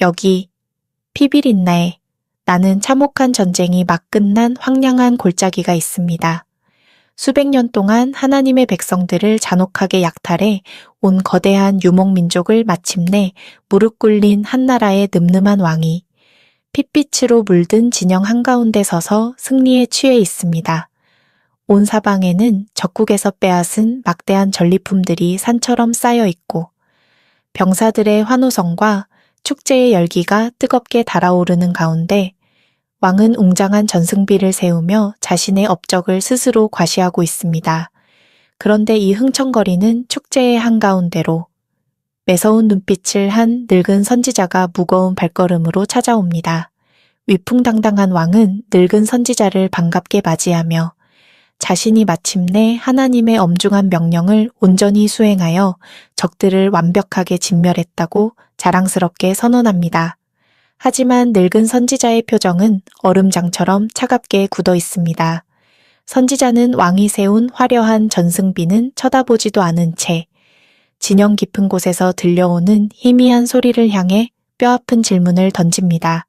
여기 피비린나에 나는 참혹한 전쟁이 막 끝난 황량한 골짜기가 있습니다. 수백 년 동안 하나님의 백성들을 잔혹하게 약탈해 온 거대한 유목민족을 마침내 무릎 꿇린 한나라의 늠름한 왕이 핏빛으로 물든 진영 한가운데 서서 승리에 취해 있습니다. 온 사방에는 적국에서 빼앗은 막대한 전리품들이 산처럼 쌓여 있고 병사들의 환호성과 축제의 열기가 뜨겁게 달아오르는 가운데 왕은 웅장한 전승비를 세우며 자신의 업적을 스스로 과시하고 있습니다. 그런데 이 흥청거리는 축제의 한가운데로 매서운 눈빛을 한 늙은 선지자가 무거운 발걸음으로 찾아옵니다. 위풍당당한 왕은 늙은 선지자를 반갑게 맞이하며 자신이 마침내 하나님의 엄중한 명령을 온전히 수행하여 적들을 완벽하게 진멸했다고 자랑스럽게 선언합니다. 하지만 늙은 선지자의 표정은 얼음장처럼 차갑게 굳어 있습니다. 선지자는 왕이 세운 화려한 전승비는 쳐다보지도 않은 채 진영 깊은 곳에서 들려오는 희미한 소리를 향해 뼈아픈 질문을 던집니다.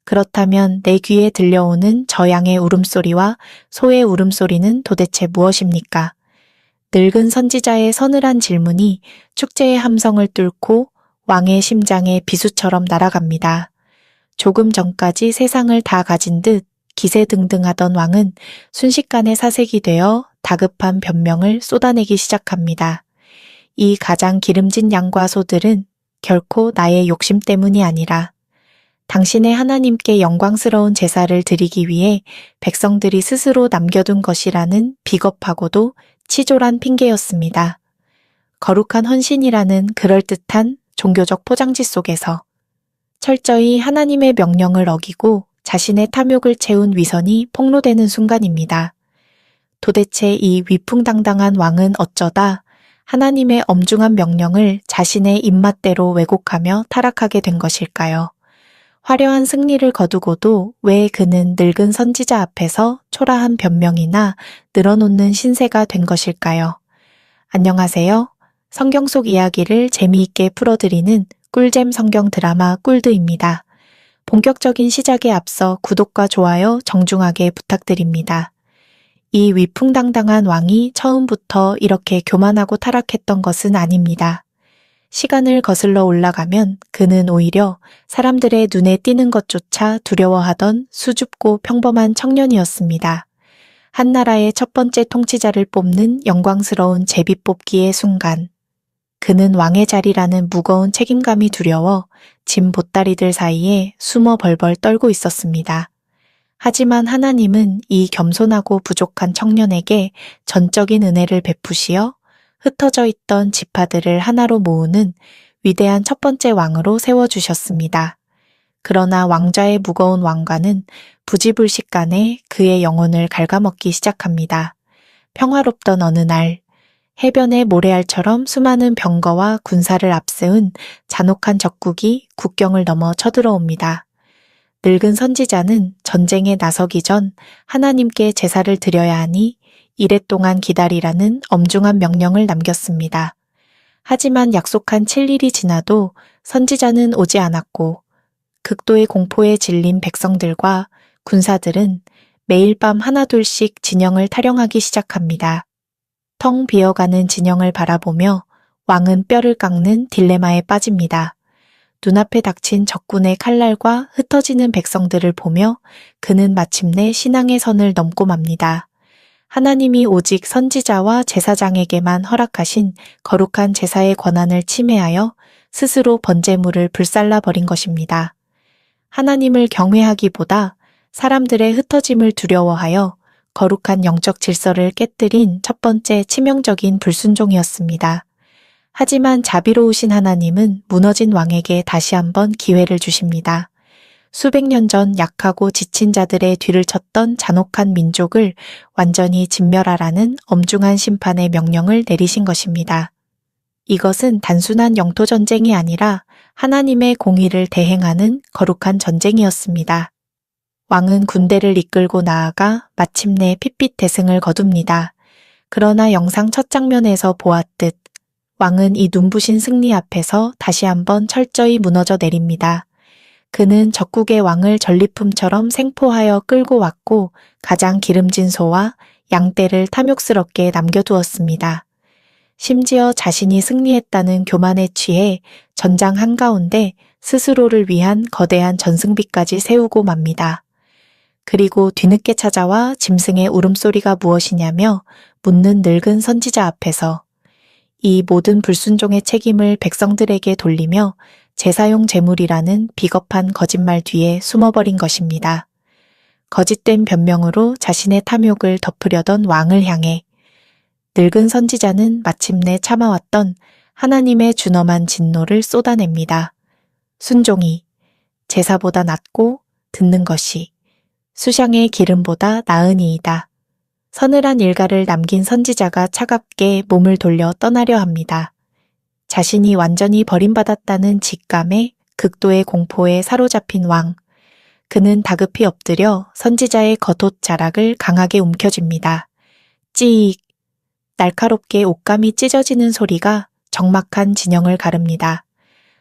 그렇다면 내 귀에 들려오는 저 양의 울음소리와 소의 울음소리는 도대체 무엇입니까? 늙은 선지자의 서늘한 질문이 축제의 함성을 뚫고 왕의 심장에 비수처럼 날아갑니다. 조금 전까지 세상을 다 가진 듯 기세등등하던 왕은 순식간에 사색이 되어 다급한 변명을 쏟아내기 시작합니다. 이 가장 기름진 양과 소들은 결코 나의 욕심 때문이 아니라 당신의 하나님께 영광스러운 제사를 드리기 위해 백성들이 스스로 남겨둔 것이라는 비겁하고도 치졸한 핑계였습니다. 거룩한 헌신이라는 그럴듯한 종교적 포장지 속에서 철저히 하나님의 명령을 어기고 자신의 탐욕을 채운 위선이 폭로되는 순간입니다. 도대체 이 위풍당당한 왕은 어쩌다 하나님의 엄중한 명령을 자신의 입맛대로 왜곡하며 타락하게 된 것일까요? 화려한 승리를 거두고도 왜 그는 늙은 선지자 앞에서 초라한 변명이나 늘어놓는 신세가 된 것일까요? 안녕하세요. 성경 속 이야기를 재미있게 풀어드리는 꿀잼 성경 드라마 꿀드입니다. 본격적인 시작에 앞서 구독과 좋아요 정중하게 부탁드립니다. 이 위풍당당한 왕이 처음부터 이렇게 교만하고 타락했던 것은 아닙니다. 시간을 거슬러 올라가면 그는 오히려 사람들의 눈에 띄는 것조차 두려워하던 수줍고 평범한 청년이었습니다. 한 나라의 첫 번째 통치자를 뽑는 영광스러운 제비뽑기의 순간, 그는 왕의 자리라는 무거운 책임감이 두려워 짐 보따리들 사이에 숨어 벌벌 떨고 있었습니다. 하지만 하나님은 이 겸손하고 부족한 청년에게 전적인 은혜를 베푸시어 흩어져 있던 지파들을 하나로 모으는 위대한 첫 번째 왕으로 세워주셨습니다. 그러나 왕좌의 무거운 왕관은 부지불식간에 그의 영혼을 갉아먹기 시작합니다. 평화롭던 어느 날, 해변의 모래알처럼 수많은 병거와 군사를 앞세운 잔혹한 적국이 국경을 넘어 쳐들어옵니다. 늙은 선지자는 전쟁에 나서기 전 하나님께 제사를 드려야 하니 이랫동안 기다리라는 엄중한 명령을 남겼습니다. 하지만 약속한 7일이 지나도 선지자는 오지 않았고 극도의 공포에 질린 백성들과 군사들은 매일 밤 하나둘씩 진영을 타령하기 시작합니다. 텅 비어가는 진영을 바라보며 왕은 뼈를 깎는 딜레마에 빠집니다. 눈앞에 닥친 적군의 칼날과 흩어지는 백성들을 보며 그는 마침내 신앙의 선을 넘고 맙니다. 하나님이 오직 선지자와 제사장에게만 허락하신 거룩한 제사의 권한을 침해하여 스스로 번제물을 불살라 버린 것입니다. 하나님을 경외하기보다 사람들의 흩어짐을 두려워하여 거룩한 영적 질서를 깨뜨린 첫 번째 치명적인 불순종이었습니다. 하지만 자비로우신 하나님은 무너진 왕에게 다시 한번 기회를 주십니다. 수백 년 전 약하고 지친 자들의 뒤를 쳤던 잔혹한 민족을 완전히 진멸하라는 엄중한 심판의 명령을 내리신 것입니다. 이것은 단순한 영토 전쟁이 아니라 하나님의 공의를 대행하는 거룩한 전쟁이었습니다. 왕은 군대를 이끌고 나아가 마침내 핏빛 대승을 거둡니다. 그러나 영상 첫 장면에서 보았듯 왕은 이 눈부신 승리 앞에서 다시 한번 철저히 무너져 내립니다. 그는 적국의 왕을 전리품처럼 생포하여 끌고 왔고 가장 기름진 소와 양떼를 탐욕스럽게 남겨두었습니다. 심지어 자신이 승리했다는 교만에 취해 전장 한가운데 스스로를 위한 거대한 전승비까지 세우고 맙니다. 그리고 뒤늦게 찾아와 짐승의 울음소리가 무엇이냐며 묻는 늙은 선지자 앞에서 이 모든 불순종의 책임을 백성들에게 돌리며 제사용 제물이라는 비겁한 거짓말 뒤에 숨어버린 것입니다. 거짓된 변명으로 자신의 탐욕을 덮으려던 왕을 향해 늙은 선지자는 마침내 참아왔던 하나님의 준엄한 진노를 쏟아냅니다. 순종이 제사보다 낫고 듣는 것이 수샹의 기름보다 나으니이다. 서늘한 일가를 남긴 선지자가 차갑게 몸을 돌려 떠나려 합니다. 자신이 완전히 버림받았다는 직감에 극도의 공포에 사로잡힌 왕. 그는 다급히 엎드려 선지자의 겉옷 자락을 강하게 움켜쥡니다. 찌익! 날카롭게 옷감이 찢어지는 소리가 적막한 진영을 가릅니다.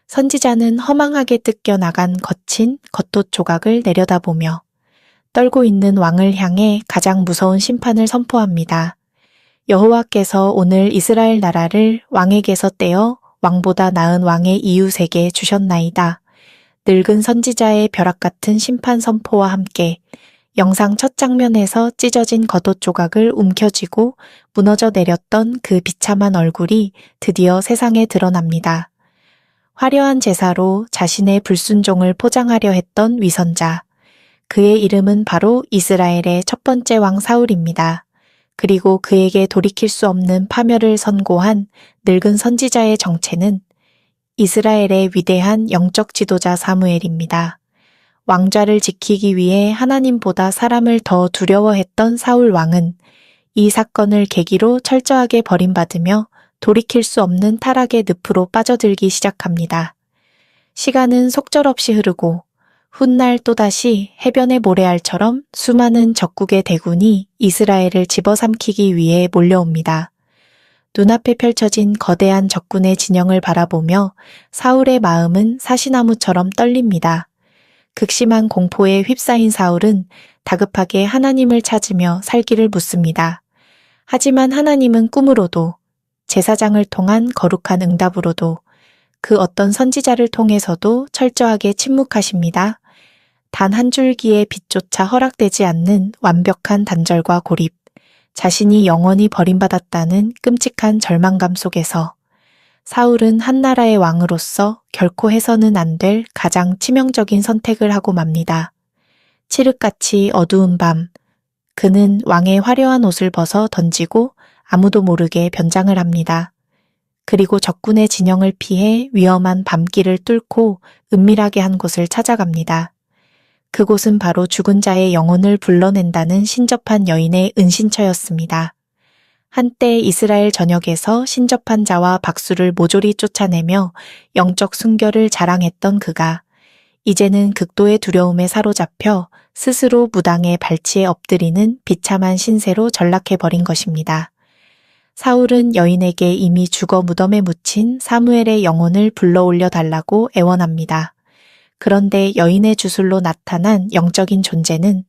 선지자는 허망하게 뜯겨 나간 거친 겉옷 조각을 내려다보며 떨고 있는 왕을 향해 가장 무서운 심판을 선포합니다. 여호와께서 오늘 이스라엘 나라를 왕에게서 떼어 왕보다 나은 왕의 이웃에게 주셨나이다. 늙은 선지자의 벼락 같은 심판 선포와 함께 영상 첫 장면에서 찢어진 겉옷 조각을 움켜쥐고 무너져 내렸던 그 비참한 얼굴이 드디어 세상에 드러납니다. 화려한 제사로 자신의 불순종을 포장하려 했던 위선자. 그의 이름은 바로 이스라엘의 첫 번째 왕 사울입니다. 그리고 그에게 돌이킬 수 없는 파멸을 선고한 늙은 선지자의 정체는 이스라엘의 위대한 영적 지도자 사무엘입니다. 왕좌를 지키기 위해 하나님보다 사람을 더 두려워했던 사울 왕은 이 사건을 계기로 철저하게 버림받으며 돌이킬 수 없는 타락의 늪으로 빠져들기 시작합니다. 시간은 속절없이 흐르고 훗날 또다시 해변의 모래알처럼 수많은 적국의 대군이 이스라엘을 집어삼키기 위해 몰려옵니다. 눈앞에 펼쳐진 거대한 적군의 진영을 바라보며 사울의 마음은 사시나무처럼 떨립니다. 극심한 공포에 휩싸인 사울은 다급하게 하나님을 찾으며 살기를 묻습니다. 하지만 하나님은 꿈으로도 제사장을 통한 거룩한 응답으로도 그 어떤 선지자를 통해서도 철저하게 침묵하십니다. 단 한 줄기의 빛조차 허락되지 않는 완벽한 단절과 고립, 자신이 영원히 버림받았다는 끔찍한 절망감 속에서 사울은 한 나라의 왕으로서 결코 해서는 안 될 가장 치명적인 선택을 하고 맙니다. 칠흑같이 어두운 밤, 그는 왕의 화려한 옷을 벗어 던지고 아무도 모르게 변장을 합니다. 그리고 적군의 진영을 피해 위험한 밤길을 뚫고 은밀하게 한 곳을 찾아갑니다. 그곳은 바로 죽은 자의 영혼을 불러낸다는 신접한 여인의 은신처였습니다. 한때 이스라엘 전역에서 신접한 자와 박수를 모조리 쫓아내며 영적 순결을 자랑했던 그가 이제는 극도의 두려움에 사로잡혀 스스로 무당의 발치에 엎드리는 비참한 신세로 전락해버린 것입니다. 사울은 여인에게 이미 죽어 무덤에 묻힌 사무엘의 영혼을 불러올려 달라고 애원합니다. 그런데 여인의 주술로 나타난 영적인 존재는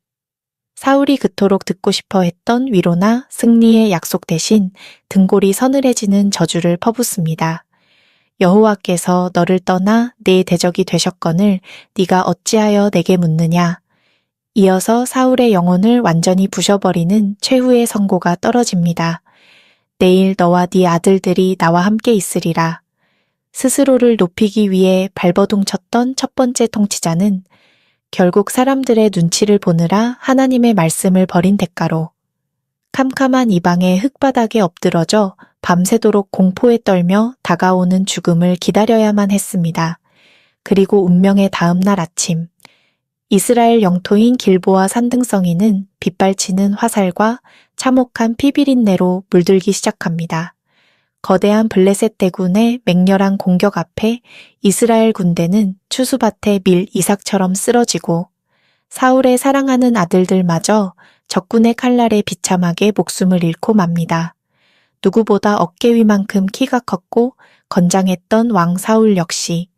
사울이 그토록 듣고 싶어 했던 위로나 승리의 약속 대신 등골이 서늘해지는 저주를 퍼붓습니다. 여호와께서 너를 떠나 내 대적이 되셨거늘 네가 어찌하여 내게 묻느냐. 이어서 사울의 영혼을 완전히 부셔버리는 최후의 선고가 떨어집니다. 내일 너와 네 아들들이 나와 함께 있으리라. 스스로를 높이기 위해 발버둥 쳤던 첫 번째 통치자는 결국 사람들의 눈치를 보느라 하나님의 말씀을 버린 대가로 캄캄한 이방의 흙바닥에 엎드러져 밤새도록 공포에 떨며 다가오는 죽음을 기다려야만 했습니다. 그리고 운명의 다음 날 아침, 이스라엘 영토인 길보아 산등성이는 빗발치는 화살과 참혹한 피비린내로 물들기 시작합니다. 거대한 블레셋 대군의 맹렬한 공격 앞에 이스라엘 군대는 추수밭의 밀 이삭처럼 쓰러지고 사울의 사랑하는 아들들마저 적군의 칼날에 비참하게 목숨을 잃고 맙니다. 누구보다 어깨 위만큼 키가 컸고 건장했던 왕 사울 역시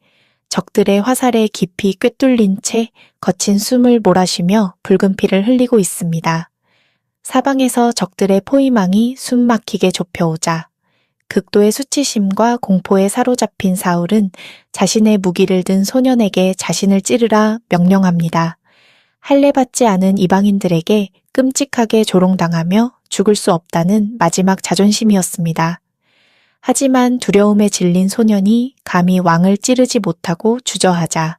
적들의 화살에 깊이 꿰뚫린 채 거친 숨을 몰아쉬며 붉은 피를 흘리고 있습니다. 사방에서 적들의 포위망이 숨 막히게 좁혀오자 극도의 수치심과 공포에 사로잡힌 사울은 자신의 무기를 든 소년에게 자신을 찌르라 명령합니다. 할례받지 않은 이방인들에게 끔찍하게 조롱당하며 죽을 수 없다는 마지막 자존심이었습니다. 하지만 두려움에 질린 소년이 감히 왕을 찌르지 못하고 주저하자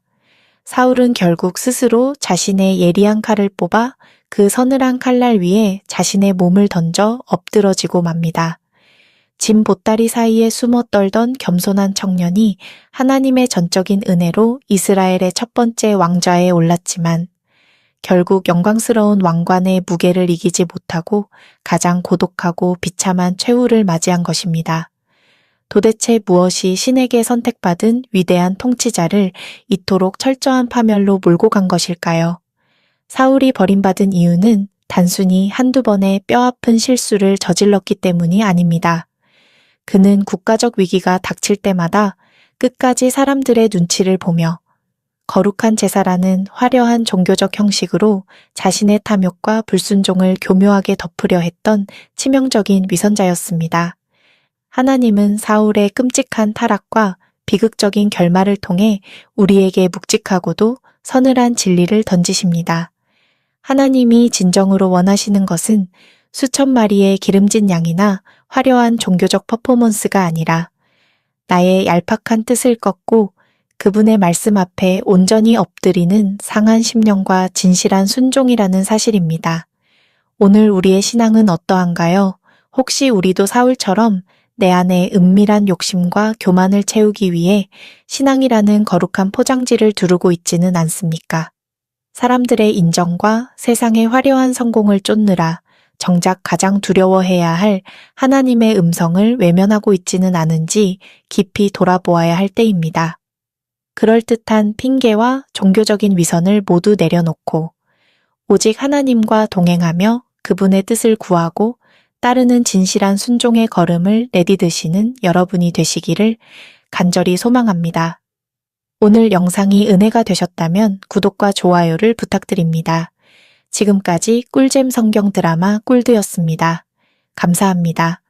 사울은 결국 스스로 자신의 예리한 칼을 뽑아 그 서늘한 칼날 위에 자신의 몸을 던져 엎드러지고 맙니다. 진 보따리 사이에 숨어 떨던 겸손한 청년이 하나님의 전적인 은혜로 이스라엘의 첫 번째 왕좌에 올랐지만 결국 영광스러운 왕관의 무게를 이기지 못하고 가장 고독하고 비참한 최후를 맞이한 것입니다. 도대체 무엇이 신에게 선택받은 위대한 통치자를 이토록 철저한 파멸로 몰고 간 것일까요? 사울이 버림받은 이유는 단순히 한두 번의 뼈아픈 실수를 저질렀기 때문이 아닙니다. 그는 국가적 위기가 닥칠 때마다 끝까지 사람들의 눈치를 보며 거룩한 제사라는 화려한 종교적 형식으로 자신의 탐욕과 불순종을 교묘하게 덮으려 했던 치명적인 위선자였습니다. 하나님은 사울의 끔찍한 타락과 비극적인 결말을 통해 우리에게 묵직하고도 서늘한 진리를 던지십니다. 하나님이 진정으로 원하시는 것은 수천 마리의 기름진 양이나 화려한 종교적 퍼포먼스가 아니라 나의 얄팍한 뜻을 꺾고 그분의 말씀 앞에 온전히 엎드리는 상한 심령과 진실한 순종이라는 사실입니다. 오늘 우리의 신앙은 어떠한가요? 혹시 우리도 사울처럼 내 안에 은밀한 욕심과 교만을 채우기 위해 신앙이라는 거룩한 포장지를 두르고 있지는 않습니까? 사람들의 인정과 세상의 화려한 성공을 쫓느라 정작 가장 두려워해야 할 하나님의 음성을 외면하고 있지는 않은지 깊이 돌아보아야 할 때입니다. 그럴듯한 핑계와 종교적인 위선을 모두 내려놓고 오직 하나님과 동행하며 그분의 뜻을 구하고 따르는 진실한 순종의 걸음을 내디드시는 여러분이 되시기를 간절히 소망합니다. 오늘 영상이 은혜가 되셨다면 구독과 좋아요를 부탁드립니다. 지금까지 꿀잼 성경 드라마 꿀드였습니다. 감사합니다.